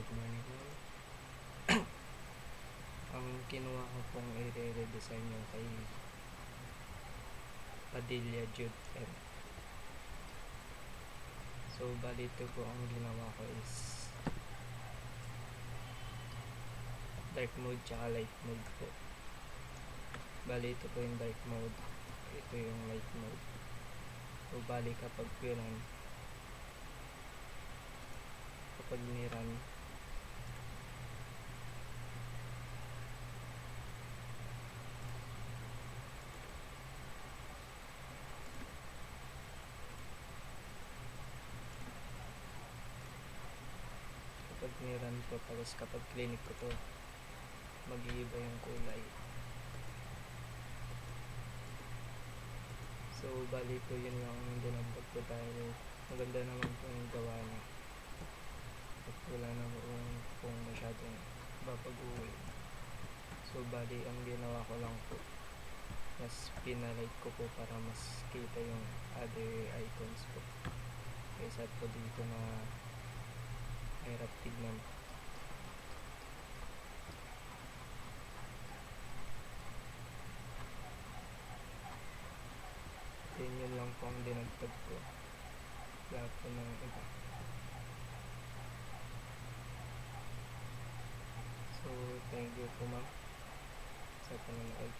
good morning ma'am. Ang kinuha ko pong i-redesign yung kay Padilla Jude M. So bali ito po ang ginawa ko is dark mode tsaka light mode po. Bali ito po yung dark mode, ito yung light mode. So bali kapag niran po, tapos kapag clinic ko to, mag-iiba yung kulay. So bali po yun lang dinambag ko dahil maganda naman po yung gawa niya at wala naman kung masyadong babaguhin. So bali ang ginawa ko lang po, mas pinalight ko po para mas kita yung other icons po kaysa po dito na hirap tignan. Yun lang po ang dinagdag ko, lahat po ng iba. So thank you po ma'am sa panonood.